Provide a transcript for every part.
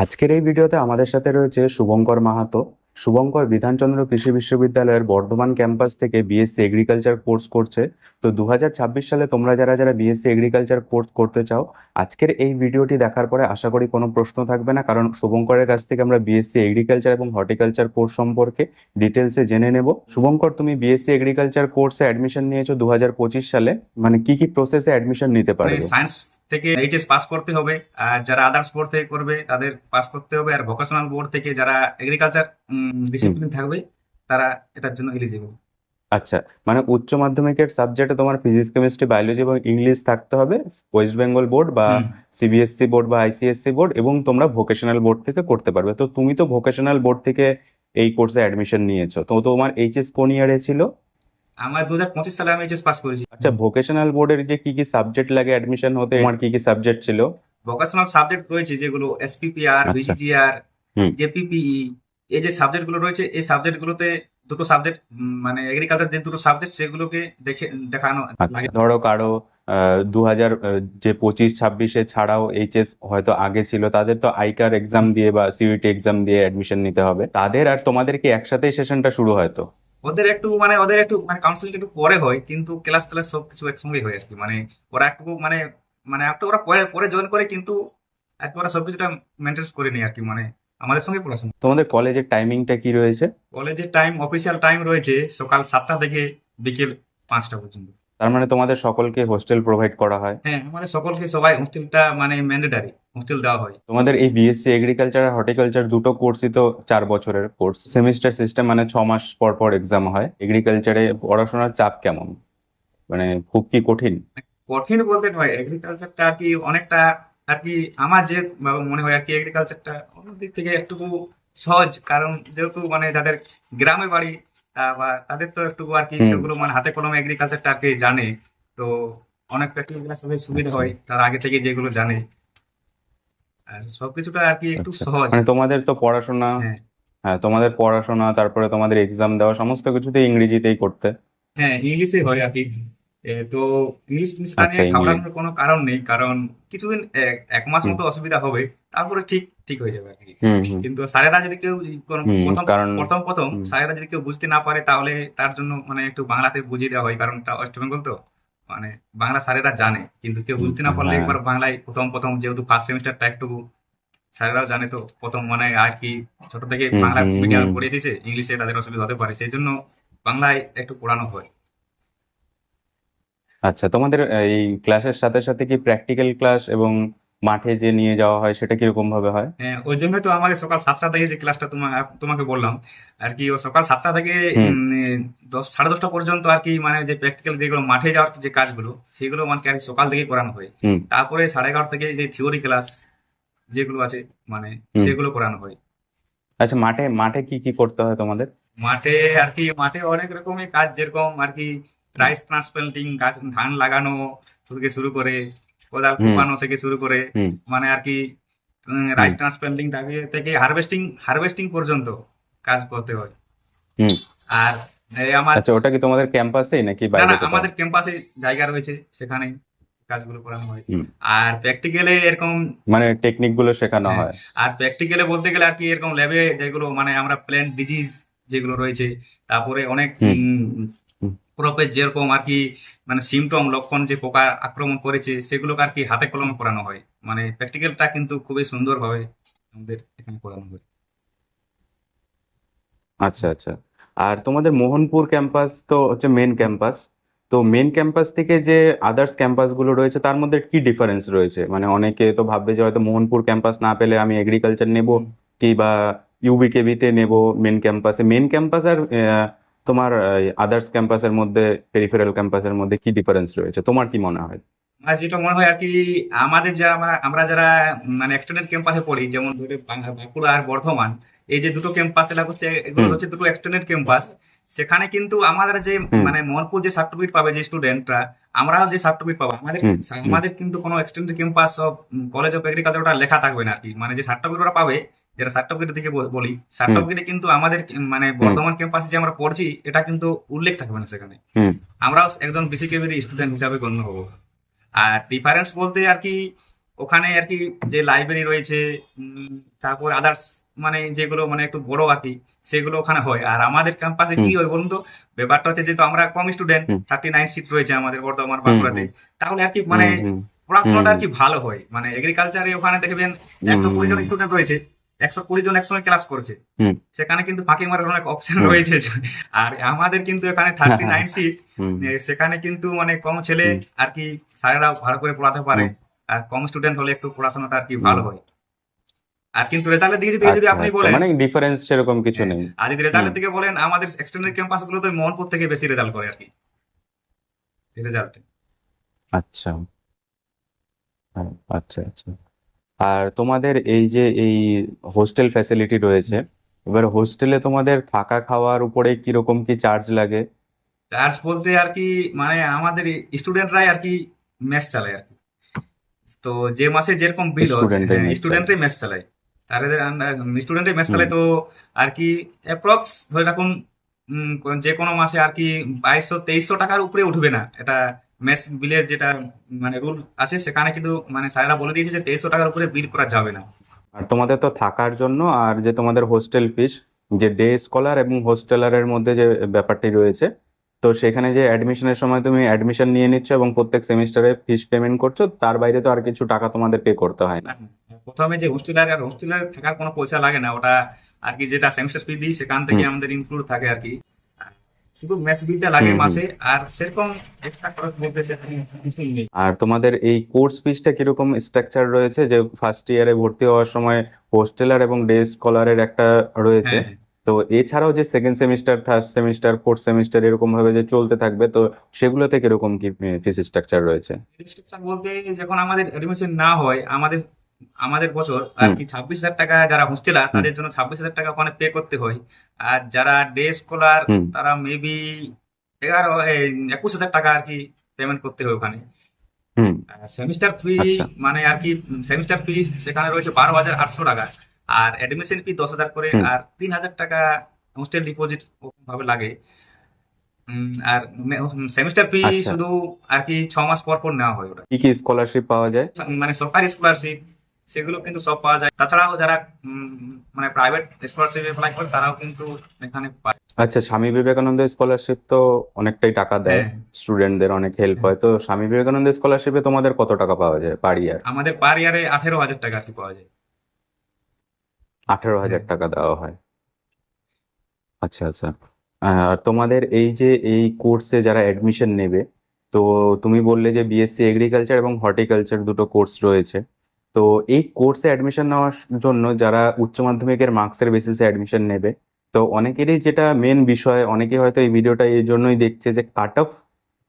আজকের এই ভিডিওতে আমাদের সাথে রয়েছে শুভঙ্কর মাহাতো। শুভঙ্কর বিধানচন্দ্র কৃষি বিশ্ববিদ্যালয়ের বর্ধমান ক্যাম্পাস থেকে বিএসসি এগ্রিকালচার কোর্স করছে। তো 2026 সালে তোমরা যারা যারা বিএসসি এগ্রিকালচার কোর্স করতে চাও, আজকের এই ভিডিওটি দেখার পরে আশা করি কোনো প্রশ্ন থাকবে না, কারণ শুভঙ্করের কাছ থেকে আমরা বিএসসি এগ্রিকালচার এবং হর্টিকালচার কোর্স সম্পর্কে ডিটেলসে জেনে নেব। শুভঙ্কর, তুমি বিএসসি এগ্রিকালচার কোর্সে অ্যাডমিশন নিয়েছো 2025 সালে, মানে কি কি প্রসেসে অ্যাডমিশন নিতে পারবে? সায়েন্স থেকে এইচএস পাস করতে হবে, আর যারা আদার্স বোর্ড থেকে করবে তাদের পাস করতে হবে, আর ভোকেশনাল বোর্ড থেকে যারা এগ্রিকালচার হুম। ডিসিপ্লিন থাকবে তারা এটার জন্য এলিজিবল। আচ্ছা, মানে উচ্চ মাধ্যমিকের সাবজেক্টে তোমার ফিজিক্স, কেমিস্ট্রি, বায়োলজি এবং ইংলিশ থাকতে হবে ওয়েস্ট বেঙ্গল বোর্ড বা হুম। সিবিএসসি বোর্ড বা আইসিএসসি বোর্ড, এবং তোমরা ভোকেশনাল বোর্ড থেকে করতে পারবে। তো তুমি তো ভোকেশনাল বোর্ড থেকে এই কোর্সে অ্যাডমিশন নিয়েছো, তো তোমার এইচএস কোন ইয়ারে ছিল? আমার 2025 সালে আমি এইচএস পাস করেছি। আচ্ছা, ভোকেশনাল বোর্ডের যে কি কি সাবজেক্ট লাগে অ্যাডমিশন হতে, তোমার কি কি সাবজেক্ট ছিল? ভোকেশনাল সাবজেক্ট রয়েছে যেগুলো এসপিপিআর, আচ্ছা। ভিজিজিআর, হুম। জেপিপিই, এই যে সাবজেক্টগুলো রয়েছে এই সাবজেক্টগুলোতে দুটো সাবজেক্ট, মানে এগ্রিকালচার যে দুটো সাবজেক্ট সেগুলোকে দেখানো আচ্ছা, লাগে। ধরো কারো 2025-26 ছাড়াও এইচএস হয়তো আগে ছিল, তাদের তো আইকার এক্সাম দিয়ে বা সিইউটি এক্সাম দিয়ে অ্যাডমিশন নিতে হবে। তাদের আর তোমাদের কি একসাথেই সেশনটা শুরু হয়তো? ওদের একটু কাউন্সিলিং একটু পরে হয়, কিন্তু ক্লাস ক্লাস সবকিছু একসঙ্গে হয় আর কি। মানে ওরা একটু মানে একটু ওরা পরে পরে জয়েন করে, কিন্তু আর কি ওরা সবকিছুটা মেনটেন করে নেয় আর কি, মানে আমাদের সঙ্গে পড়াশোনা। তোমাদের কলেজের টাইমিংটা কি রয়েছে? কলেজের টাইম, অফিসিয়াল টাইম রয়েছে সকাল 7টা থেকে বিকেল 5টা পর্যন্ত। তার মানে তোমাদের সকলকে হোস্টেল প্রোভাইড করা হয়? হ্যাঁ, আমাদের সকলকে সবাই হোস্টেলটা মানে ম্যান্ডেটারি হোস্টেল দেওয়া হয়। তোমাদের এই বিএসসি এগ্রিকালচার আর হর্টিকালচার দুটো কোর্সই তো 4 বছরের কোর্স, সেমিস্টার সিস্টেম, মানে 6 মাস পর পর এক্সাম হয়। এগ্রিকালচারে পড়াশোনার চাপ কেমন, মানে খুব কি কঠিন? কঠিন বলতে নয়, এগ্রিকালচারটা আর কি অনেকটা আর কি, আমার যে মনে হয় আর কি এগ্রিকালচারটা অন্য দিক থেকে একটু সহজ, কারণ যেহেতু মানে যাদের গ্রামে বাড়ি, বা তাদের তো একটু আর কি হুম। সেগুলো মানে হাতে কলমে এগ্রিকালচারটা আর কি জানে। তো অনেক প্র্যাকটিক্যাল ক্লাস তাদের সুবিধা আচ্ছা। হয় তার আগে থেকে যেগুলো জানে, আর সবকিছুটা আর কি একটু আচ্ছা, সহজ। মানে তোমাদের তো পড়াশোনা, হ্যাঁ। হ্যাঁ তোমাদের পড়াশোনা তারপরে তোমাদের এক্সাম দেওয়া সমস্ত কিছুতেই ইংরেজিতেই করতে? হ্যাঁ, ইংলিশে হয় আর কি। তো ইংলিশ জিনিসটা আচ্ছা, নিয়ে ইংলিশ। ঘাবড়ানোর কোনো কারণ নেই, কারণ কিছুদিন এক মাস হুম মতো অসুবিধা হবে, তারপরে ঠিক ঠিক হয়ে যাবে আর কি। হুম হুম কিন্তু স্যারেরা যদি কেউ হুম, প্রথম কারণ প্রথম প্রথম হুম, স্যারেরা যদি কেউ বুঝতে না পারে, তাহলে তার জন্য মানে একটু বাংলাতে বুঝিয়ে দেওয়া হয়, কারণ এটা ওয়েস্ট বেঙ্গল তো, মানে বাংলা স্যারেরা জানে, কিন্তু কেউ বুঝতে না পারলে হ্যাঁ। একবার বাংলায় প্রথম প্রথম, যেহেতু ফার্স্ট সেমিস্টারটা একটু স্যারেরাও জানে তো প্রথম, মানে আর কি ছোট থেকে হুম বাংলা হুম হুম মিডিয়ামে পড়ে এসেছে, ইংলিশে তাদের অসুবিধা হতে পারে, সেই জন্য বাংলায় একটু পড়ানো হয়। আচ্ছা, তোমাদের এই ক্লাসের সাথে সাথে কি প্র্যাকটিক্যাল ক্লাস এবং মাঠে যে নিয়ে যাওয়া হয় সেটা কিরকম ভাবে হয়? হ্যাঁ, ওই জন্যই তো আমাদের সকাল 7টা থেকে যে ক্লাসটা তোমাকে বললাম আর কি, ও সকাল 7টা থেকে হুম 10, 10:30 পর্যন্ত আর কি, মানে যে প্র্যাকটিক্যাল যেগুলো মাঠে যাওয়ার যে কাজগুলো সেগুলো মানে কি আর কি সকাল থেকেই করানো হয়। হুম তারপরে 11:30 থেকে যে থিওরি ক্লাস যেগুলো আছে, মানে হুম। সেগুলো করানো হয়। আচ্ছা, মাঠে মাঠে কি কি করতে হয় তোমাদের? মাঠে আর কি, মাঠে অনেক রকমের কাজ, যেরকম আর কি রাইস ট্রান্সপ্লান্টিং, গাছ ধান লাগানো থেকে শুরু করে, কোদাল হুম কোপানো থেকে শুরু করে, হুম মানে আর কি হুম রাইস ট্রান্সপ্লান্টিং থেকে হারভেস্টিং হারভেস্টিং পর্যন্ত কাজ করতে হয়। হুম। আর এই আমার, আচ্ছা, ওটা কি তোমাদের ক্যাম্পাসেই নাকি না বাইরে না, কোথাও? আমাদের ক্যাম্পাসে জায়গা রয়েছে, সেখানে কাজগুলো করানো হয়। হুম, আর প্র্যাকটিক্যালে এরকম, মানে টেকনিক গুলো শেখানো হ্যাঁ, হয়? আর প্র্যাকটিক্যালে বলতে গেলে আর কি এরকম ল্যাবে যেগুলো মানে আমরা প্ল্যান্ট ডিজিজ যেগুলো রয়েছে, তারপরে অনেক হুম হুম। ক্রপের যেরকম আর কি মানে সিমটম লক্ষণ, যে পোকা আক্রমণ করেছে সেগুলোকে আর কি হাতে কলমে করানো হয়। মানে প্র্যাকটিক্যালটা কিন্তু খুবই সুন্দরভাবে আমাদের এখানে করানো হয়। আচ্ছা আচ্ছা। আর তোমাদের মোহনপুর ক্যাম্পাস তো হচ্ছে মেন ক্যাম্পাস, তো মেন ক্যাম্পাস থেকে যে আদার্স ক্যাম্পাস গুলো রয়েছে তার মধ্যে কি ডিফারেন্স রয়েছে? মানে অনেকে তো ভাববে যে হয়তো মোহনপুর ক্যাম্পাস না পেলে আমি এগ্রিকালচার নেব, হুম। কি বা ইউবিকেবিতে নেব। মেন ক্যাম্পাস আর তোমার আদার্স ক্যাম্পাসের মধ্যে, পেরিফেরাল ক্যাম্পাসের মধ্যে কি ডিফারেন্স রয়েছে তোমার কি মনে হয়? আর যেটা মনে হয় আর কি, আমাদের যারা আমরা যারা মানে এক্সটেন্ডেড ক্যাম্পাসে পড়ি, যেমন ধরে বাঁকুড়া আর বর্ধমান, এই যে দুটো ক্যাম্পাস, এলাকা হচ্ছে এগুলো হুম হচ্ছে দুটো এক্সটেন্ডেড ক্যাম্পাস। সেখানে কিন্তু আমাদের যে হুম মানে মোহনপুর যে সার্টিফিকেট পাবে যে স্টুডেন্টরা, আমরাও যে সার্টিফিকেট পাবো, আমাদের হুম হুম আমাদের কিন্তু কোনো extended campus of college of agriculture ওটা লেখা থাকবে না আর কি। মানে যে সার্টিফিকেট ওরা পাবে, যেটা সার্টিফিকেট থেকে বলি, হুম সার্টিফিকেটে কিন্তু আমাদের মানে হুম বর্ধমান ক্যাম্পাসে যে আমরা পড়ছি এটা কিন্তু উল্লেখ থাকবে না সেখানে। হুম আমরাও একজন বিসিকেবির স্টুডেন্ট হিসাবে গণ্য হবো। আর ডিফারেন্স বলতে আর কি, ওখানে আর কি যে লাইব্রেরি রয়েছে, তারপর আদার্স মানে যেগুলো মানে একটু বড় আর কি, সেগুলো ওখানে হয়। আর আমাদের ক্যাম্পাসে হুম কি হয় বলুন তো, ব্যাপারটা হচ্ছে যেহেতু আমরা কম স্টুডেন্ট, হুম 39 সিট রয়েছে আমাদের বর্ধমান হুম বাঁকুড়াতে, হুম তাহলে আর কি মানে হুম হুম পড়াশোনাটা হুম আর কি ভালো হয়। মানে এগ্রিকালচারে ওখানে দেখবেন হুম 120 জন হুম স্টুডেন্ট রয়েছে, 120 জন একসঙ্গে ক্লাস করছে, হুম সেখানে কিন্তু ফাঁকি মারার অনেক অপশন হুম রয়েছে। আর আমাদের কিন্তু এখানে 39 সিট, হুম সেখানে কিন্তু মানে কম ছেলে হুম আর কি, স্যারেরা ভালো করে পড়াতে পারে, হুম আর কম স্টুডেন্ট হলে একটু পড়াশোনাটা আর কি হুম। ভালো হয়। আর কিন্তু রেজাল্টের দিকে যদি যদি আচ্ছা আপনি আচ্ছা, বলেন, মানে ডিফারেন্স সেরকম কিছু হ্যাঁ, নেই। আর যদি হুম। রেজাল্টের দিকে বলেন, আমাদের এক্সটেন্ডেড ক্যাম্পাস গুলোতে মোহনপুর থেকে বেশি রেজাল্ট করে আর কি রেজাল্টে। আচ্ছা। হ্যাঁ, আচ্ছা আচ্ছা। আর তোমাদের এই যে এই হোস্টেল ফ্যাসিলিটি রয়েছে, এবার হোস্টেলে তোমাদের থাকা খাওয়ার উপরে কিরকম কি চার্জ লাগে? চার্জ বলতে আর কি মানে আমাদের স্টুডেন্টরাই আর কি মেস চালায় আর কি। তো যে মাসে যেরকম বিল হচ্ছে, স্টুডেন্টের হ্যাঁ, মেস চালায়? স্টুডেন্টরাই মেস চালায়। তাদের স্টুডেন্টরাই মেস হুম চালায়, তো আর কি অ্যাপ্রক্স ধরে রাখুন যে কোনো মাসে আর কি 2200-2300 টাকার উপরে উঠবে না। এটা মেস বিলের যেটা মানে রুল আছে, সেখানে কিন্তু মানে স্যারেরা বলে দিয়েছে যে 2300 টাকার উপরে বিল করা যাবে না। আর তোমাদের তো থাকার জন্য আর যে তোমাদের হোস্টেল ফিস, যে ডে স্কলার এবং হোস্টেলারের মধ্যে যে ব্যাপারটি রয়েছে, তো সেখানে যে অ্যাডমিশনের সময় তুমি অ্যাডমিশন নিয়ে নিচ্ছ এবং প্রত্যেক সেমিস্টারে ফিস পেমেন্ট করছো, তার বাইরে তো আর কিছু টাকা তোমাদের পে করতে হয় না? না, প্রথমে যে হোস্টেলার, আর হোস্টেলার থাকার কোনো পয়সা লাগে না, ওটা আর কি যেটা সেমিস্টার ফি দিই সেখান থেকে হুম আমাদের ইনক্লুড থাকে আর কি। আর শুধু মেস বিলটা লাগে হুম হুম। মাসে, আর সেরকম এক্সট্রা খরচ বলতে সেরকম কিছুই নেই। আর তোমাদের এই কোর্স ফিসটা কিরকম স্ট্রাকচার রয়েছে, যে ফার্স্ট ইয়ারে ভর্তি হওয়ার সময় হোস্টেলার এবং ডে স্কলারের একটা রয়েছে, হ্যাঁ, হ্যাঁ। তো এছাড়াও যে second semester, third semester, fourth semester এরকম ভাবে যে চলতে থাকবে, তো সেগুলোতে কিরকম কি ফিস স্ট্রাকচার রয়েছে? রেস্ট্রিকশন বলতে যখন আমাদের এডমিশন না হয়, আমাদের আমাদের বছর আর হুম কি 26,000 টাকা যারা হোস্টেলার হুম তাদের জন্য 26,000 টাকা ওখানে পে করতে হয়। আর যারা ডে স্কলার হুম তারা মেবি 21,000 টাকা আর কি পেমেন্ট করতে হয় ওখানে। হুম। সেমিস্টার ফি আচ্ছা মানে আর কি সেমিস্টার ফি সেখানে রয়েছে 12,800 টাকা, আর অ্যাডমিশন ফি 10,000 করে, হুম আর 3,000 টাকা হোস্টেল ডিপোজিট ভাবে লাগে। আর সেমিস্টার ফি আচ্ছা। শুধু আর কি 6 মাস পর পর নেওয়া হয় ওটা। কি কি স্কলারশিপ পাওয়া যায়? মানে সরকারি স্কলারশিপ সেগুলো কিন্তু সব পাওয়া যায়, তাছাড়াও যারা মানে প্রাইভেট স্কলারশিপ অ্যাপ্লাই করে তারাও কিন্তু এখানে পায়। আচ্ছা, স্বামী বিবেকানন্দ স্কলারশিপ তো অনেকটাই টাকা দেয়, হ্যাঁ, স্টুডেন্টদের অনেক হেল্প হ্যাঁ। হয়, তো স্বামী বিবেকানন্দ স্কলারশিপে তোমাদের কত টাকা পাওয়া যায় পার ইয়ার? আমাদের পার ইয়ারে 18,000 টাকা আর কি পাওয়া যায়। 18,000 হ্যাঁ, টাকা দেওয়া হয়? আচ্ছা আচ্ছা। আর তোমাদের এই যে এই কোর্সে যারা অ্যাডমিশন নেবে, তো তুমি বললে যে বিএসসি এগ্রিকালচার এবং হর্টিকালচার দুটো কোর্স রয়েছে, তো এই কোর্সে অ্যাডমিশন নেওয়ার জন্য যারা উচ্চ মাধ্যমিকের মার্কসের বেসিসে অ্যাডমিশন নেবে, তো অনেকেরই যেটা মেন বিষয়, অনেকে হয়তো এই ভিডিওটা এই জন্যই দেখছে যে কাট অফ,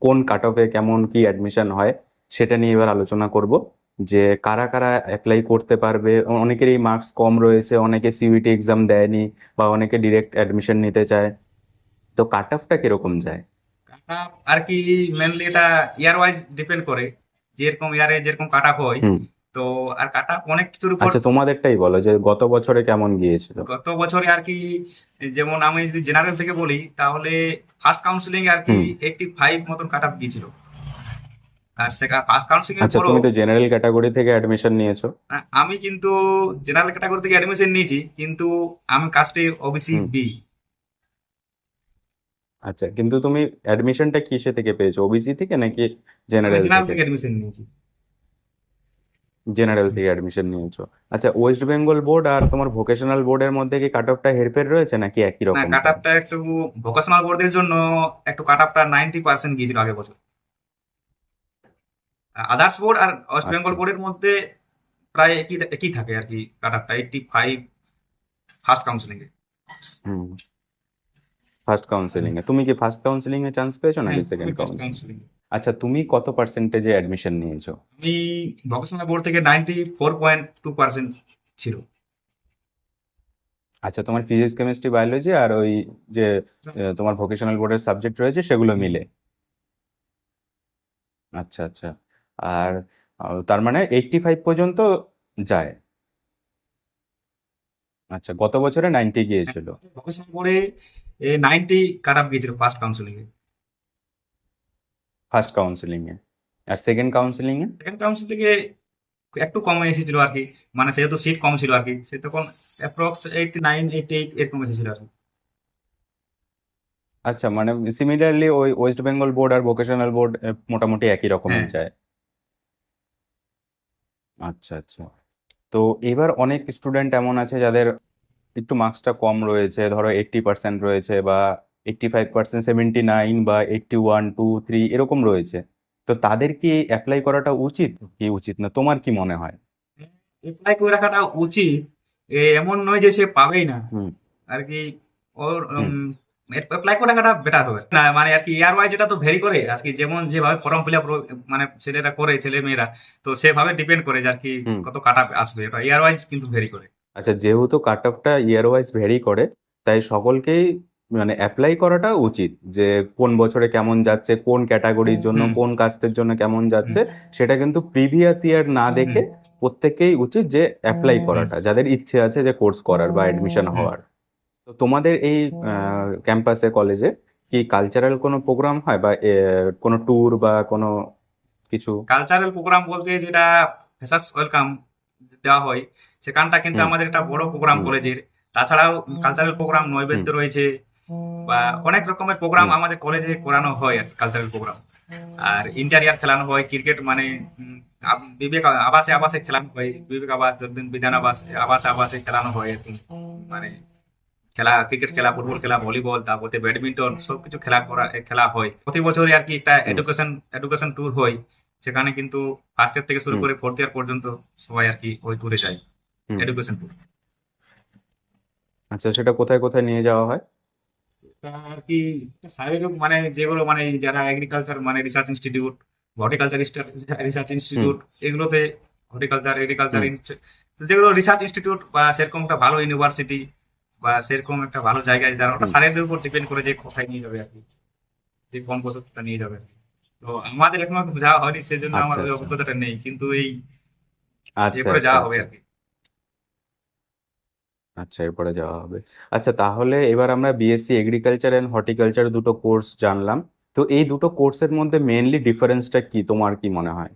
কোন কাট অফে কেমন কি অ্যাডমিশন হয়, সেটা নিয়ে এবার আলোচনা করব। যে কারা কারা অ্যাপ্লাই করতে পারবে, অনেকেরই মার্কস কম রয়েছে, অনেকে সিইউটি এক্সাম দেয়নি, বা অনেকে ডিরেক্ট অ্যাডমিশন নিতে চায়, তো কাট অফটা কিরকম যায়? কাট আপ আর কি মেনলি এটা ইয়ার ওয়াইজ ডিপেন্ড করে, যেরকম ইয়ারে যেরকম কাট আপ হয়। হুম। তো আর কাট আপ অনেক কিছুর উপর। আচ্ছা, তোমাদেরটাই বলো যে গত বছরে কেমন গিয়েছিল? গত বছরে আর কি, যেমন আমি যদি জেনারেল থেকে বলি, তাহলে ফার্স্ট কাউন্সিলিং আর কি হুম। 85 মতন কাট আপ গিয়েছিল। আর সেখানে ফার্স্ট কাউন্সিলিং এর আচ্ছা, পরও তুমি তো জেনারেল ক্যাটাগরি থেকে অ্যাডমিশন নিয়েছো। আমি কিন্তু জেনারেল ক্যাটাগরি থেকে অ্যাডমিশন নিয়েছি, কিন্তু আমি কাস্টে ওবিসি হুম। বি। আচ্ছা, কিন্তু তুমি অ্যাডমিশনটা কিসে থেকে পেয়েছো, ওবিসি থেকে নাকি আমি জেনারেল জেনারেল থেকে? থেকে অ্যাডমিশন নিয়েছি। জেনারেল থেকে অ্যাডমিশন নিয়েছো। আচ্ছা, ওয়েস্ট বেঙ্গল বোর্ড আর তোমার ভোকেশনাল বোর্ডের মধ্যে কি কাট অফটা হেরফের রয়েছে নাকি একই না, রকম কাট হয়? আপটা একটু ভোকেশনাল বোর্ডের জন্য একটু কাট আপটা 90% গিয়েছিল আগের বছর। আদার্স বোর্ড আর ওয়েস্ট বেঙ্গল আচ্ছা। বোর্ডের মধ্যে প্রায় একই একই থাকে আর কি কাট আপটা 85 ফার্স্ট কাউন্সিলিং এ। হুম। ফার্স্ট কাউন্সিলিং এ তুমি কি ফার্স্ট কাউন্সিলিং এ চান্স পেয়েছো হ্যাঁ, নাকি আমি সেকেন্ড ফার্স্ট কাউন্সিলিং? কাউন্সিলিং। আচ্ছা, তুমি কত পার্সেন্টেজে অ্যাডমিশন নিয়েছো? আমি ভোকেশনাল বোর্ড থেকে 94.2% ছিল। আচ্ছা, তোমার ফিজিক্স কেমিস্ট্রি বায়োলজি আর ওই যে তোমার ভোকেশনাল বোর্ডের সাবজেক্ট রয়েছে সেগুলো হুম। মিলে? আচ্ছা আচ্ছা। আর তার মানে 85 পর্যন্ত যায়? আচ্ছা, গত বছরে 90 গিয়েছিল ভোকেশনাল বোর্ডে 90 কাট আপ গিয়েছিল ফার্স্ট কাউন্সিলিং এ। ফার্স্ট কাউন্সিলিং এ, আর সেকেন্ড কাউন্সিলিং এ? সেকেন্ড কাউন্সিল থেকে একটু কমে এসেছিল আর কি, মানে সেহেতু সিট কম ছিল আর কি, সে তখন অ্যাপ্রক্স 89 88 এরকম এসেছিল আর কি। আচ্ছা, মানে সিমিলারলি ওই ওয়েস্ট বেঙ্গল বোর্ড আর ভোকেশনাল বোর্ড মোটামুটি একই রকমের হ্যাঁ। যায়। আচ্ছা আচ্ছা। তো এবার অনেক স্টুডেন্ট এমন আছে যাদের একটু মার্কসটা কম রয়েছে, ধরো 80% রয়েছে, বা 85%, 79, বা 81, 2, 3 এরকম রয়েছে। তো তাদের কি অ্যাপ্লাই করাটা উচিত কি উচিত না, তোমার কি মনে হয়? অ্যাপ্লাই করে রাখাটা উচিত, এমন নয় যে সে পাবেই না হুম আর কি। ওর হুম অ্যাপ্লাই করে রাখাটা বেটার হবে না, মানে আর কি ইয়ার ওয়াইজ এটা তো ভেরি করে আর কি, যেমন যেভাবে ফর্ম ফিল আপ মানে ছেলেরা করে, ছেলে মেয়েরা, তো সেভাবে ডিপেন্ড করে যে আর কি হুম। কত কাট আপ আসবে, এটা ইয়ার ওয়াইজ কিন্তু ভেরি করে। আচ্ছা, যেহেতু কাট অফটা ইয়ার ওয়াইজ ভেরি করে, তাই সকলকেই মানে অ্যাপ্লাই করাটা উচিত, যে কোন বছরে কেমন যাচ্ছে, কোন ক্যাটাগরির জন্য, হুম কোন কাস্টের জন্য কেমন হুম যাচ্ছে, সেটা কিন্তু প্রিভিয়াস ইয়ার না হুম দেখে প্রত্যেককেই উচিত যে অ্যাপ্লাই হুম করাটা, যাদের ইচ্ছে আছে যে কোর্স করার বা অ্যাডমিশন হুম। হওয়ার। তো তোমাদের এই ক্যাম্পাসে, কলেজে কি কালচারাল কোনো প্রোগ্রাম হয়, বা কোনো ট্যুর বা কোনো কিছু? কালচারাল প্রোগ্রাম বলতে যেটা ফ্রেশার্স ওয়েলকাম দেওয়া হয়, সেখানটা কিন্তু হুম আমাদের একটা বড় প্রোগ্রাম হুম কলেজের। তাছাড়াও কালচারাল প্রোগ্রাম, হুম নৈবেদ্য রয়েছে, বা অনেক রকমের প্রোগ্রাম হুম আমাদের কলেজে করানো হয় আর কালচারাল প্রোগ্রাম। আর ইন্টারিয়ার খেলানো হয়, ক্রিকেট মানে বিবেক আবাসে আবাসে খেলানো হয়, বিবেক আবাস, বিধান আবাস, আবাসে আবাসে খেলানো হয় আর কি। মানে খেলা, ক্রিকেট খেলা, ফুটবল খেলা, ভলিবল, তারপরে ব্যাডমিন্টন, সবকিছু খেলা হয় প্রতি বছরই আর কি। একটা হুম এডুকেশন ট্যুর হয়, সেখানে কিন্তু ফার্স্ট ইয়ার থেকে শুরু হুম করে ফোর্থ ইয়ার পর্যন্ত সবাই আর কি ওই ট্যুরে যায়, হুম। Education tour. আচ্ছা, সেটা কোথায় কোথায় নিয়ে যাওয়া হয়? আর কি শারীরিক মানে যেগুলো মানে যারা এগ্রিকালচার মানে রিসার্চ ইনস্টিটিউট, হর্টিকালচার রিসার্চ হুম ইনস্টিটিউট, এগুলোতে হর্টিকালচার, এগ্রিকালচার, হুম যেগুলো রিসার্চ ইনস্টিটিউট বা সেরকম একটা ভালো ইউনিভার্সিটি বা সেরকম একটা ভালো জায়গায়, যারা ওটা হুম। স্যারেদের উপর ডিপেন্ড করে যে কোথায় নিয়ে যাবে আর কি, যে কোন পদ্ধতিটা নিয়ে যাবে। তো আমাদের এখনো যাওয়া হয়নি, সেজন্য আমার আচ্ছা ওই আচ্ছা অভিজ্ঞতাটা নেই, কিন্তু এই আচ্ছা এরপরে আচ্ছা যাওয়া হবে আচ্ছা আর কি। আচ্ছা, এরপরে যাওয়া হবে। আচ্ছা, তাহলে এবার আমরা বিএসসি এগ্রিকালচার অ্যান্ড হর্টিকালচার দুটো কোর্স জানলাম। তো এই দুটো কোর্সের মধ্যে মেইনলি ডিফারেন্সটা কি, তোমার কি মনে হয়?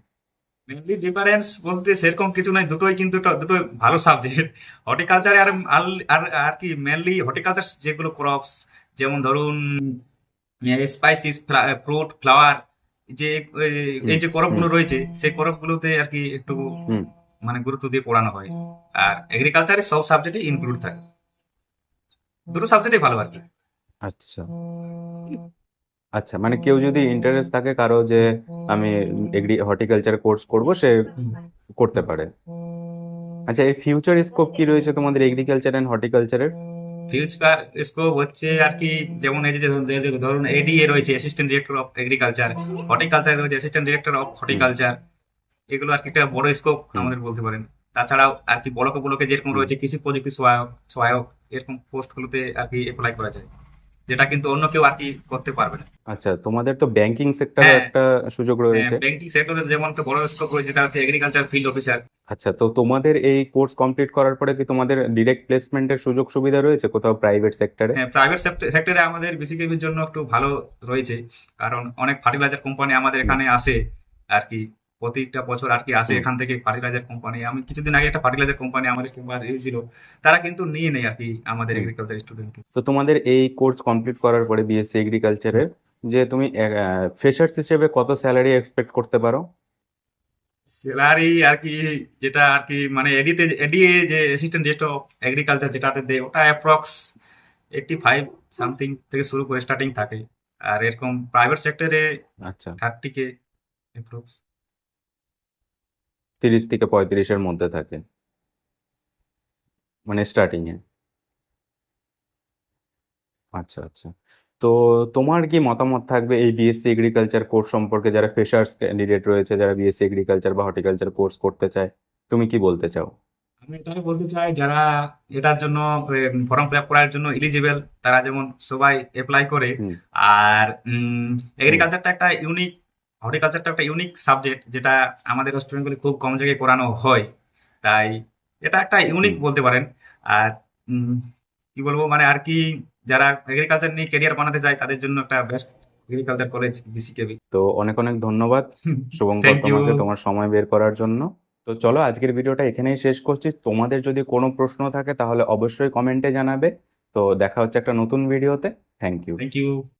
মেনলি ডিফারেন্স বলতে সেরকম কিছু নাই, দুটোই কিন্তু দুটোই ভালো সাবজেক্ট। হর্টিকালচারে আর আর আর আর কি মেনলি হর্টিকালচার যেগুলো ক্রপস, যেমন ধরুন স্পাইসিস, ফ্রুট, ফ্লাওয়ার, যে হুম এই যে ক্রপ হুম গুলো রয়েছে, সেই ক্রপ গুলোতে আর কি একটু হুম। মানে গুরুত্ব দিয়ে পড়ানো হয়। আর এগ্রিকালচারে সব সাবজেক্টই ইনক্লুড থাকে, দুটো সাবজেক্টই ভালো আর কি। আচ্ছা আচ্ছা, মানে কেউ যদি ইন্টারেস্ট থাকে কারো যে আমি হর্টিকালচার কোর্স করব, সে করতে পারে। আচ্ছা, এই ফিউচার স্কোপ কি রয়েছে তোমাদের এগ্রিকালচার অ্যান্ড হর্টিকালচারের? ফিউচার স্কোপ হচ্ছে আর কি, যেমন এই যে ধরুন এডিএ রয়েছে, assistant director of agriculture, horticulture রয়েছে assistant director of hmm horticulture, এগুলো আর কি একটা বড় স্কোপ হুম আমাদের বলতে পারেন। তাছাড়াও আর কি ব্লকে ব্লকে যেরকম হুম। রয়েছে কৃষি প্রযুক্তি সহায়ক সহায়ক, এরকম পোস্টগুলোতে আর কি অ্যাপ্লাই করা যায়, যেটা কিন্তু অন্য কেউ আর কি করতে পারবে না। আচ্ছা, তোমাদের তো ব্যাংকিং সেক্টরও হ্যাঁ, একটা সুযোগ রয়েছে। ব্যাংকিং সেক্টরে যেমন একটা বড় স্কোপ রয়েছে, যেটা হচ্ছে এগ্রিকালচার ফিল্ড অফিসার। আচ্ছা, তো তোমাদের এই কোর্স কমপ্লিট করার পরে কি তোমাদের ডিরেক্ট প্লেসমেন্টের সুযোগ সুবিধা রয়েছে কোথাও প্রাইভেট সেক্টরে? হ্যাঁ, প্রাইভেট সেক্টরে আমাদের বিসিকেবির জন্য একটু ভালো রয়েছে, কারণ অনেক ফার্টিলাইজার কোম্পানি আমাদের হুম এখানে আসে আর কি, প্রতিটা বছর আর কি আসে হুম এখান থেকে ফার্টিলাইজার কোম্পানি। আমি কিছুদিন আগে একটা ফার্টিলাইজার কোম্পানি আমাদের ক্যাম্পাস এসেছিল, তারা কিন্তু নিয়ে নেয় আর কি আমাদের হুম। এগ্রিকালচার স্টুডেন্টকে। তো তোমাদের এই কোর্স কমপ্লিট করার পরে বিএসসি এগ্রিকালচারের, যে তুমি ফ্রেশার্স হিসেবে কত স্যালারি এক্সপেক্ট করতে পারো? স্যালারি আর কি, যেটা আর কি মানে এডিএ যে অ্যাসিস্ট্যান্ট ডিরেক্টর অফ এগ্রিকালচার যেটাতে দেয়, ওটা অ্যাপ্রক্স 85 সামথিং থেকে শুরু করে স্টার্টিং থাকে। আর এরকম প্রাইভেট সেক্টরে আচ্ছা, 30K অ্যাপ্রক্স। 30 থেকে 35-এর মধ্যে থাকে, মানে স্টার্টিং এ। আচ্ছা আচ্ছা। তো তোমার কি মতামত থাকবে এই বিএসসি এগ্রিকালচার কোর্স সম্পর্কে, যারা ফ্রেশার্স ক্যান্ডিডেট রয়েছে, যারা বিএসসি এগ্রিকালচার বা হর্টিকালচার কোর্স করতে চায়? তুমি কি বলতে চাও? আমি এটাই বলতে চাই, যারা এটার জন্য ফর্ম ফিল আপ করার জন্য এলিজিবল, তারা যেমন সবাই অ্যাপ্লাই করে। হুম আর হুম এগ্রিকালচারটা একটা ইউনিক, হর্টিকালচারটা একটা ইউনিক সাবজেক্ট, যেটা আমাদের ওয়েস্ট বেঙ্গলে খুব কম জায়গায় পড়ানো হয়, তাই এটা একটা ইউনিক হুম। বলতে পারেন। আর উম, কি বলবো মানে আর কি, যারা এগ্রিকালচার নিয়ে ক্যারিয়ার বানাতে চায় তাদের জন্য একটা বেস্ট এগ্রিকালচার কলেজ বিসিকেবি। তো অনেক অনেক ধন্যবাদ শুভঙ্কর থ্যাংক ইউ। তোমাকে, তোমার সময় বের করার জন্য। তো চলো আজকের ভিডিওটা এখানেই শেষ করছি। তোমাদের যদি কোনো প্রশ্ন থাকে তাহলে অবশ্যই কমেন্টে জানাবে। তো দেখা হচ্ছে একটা নতুন ভিডিওতে। Thank you. Thank you.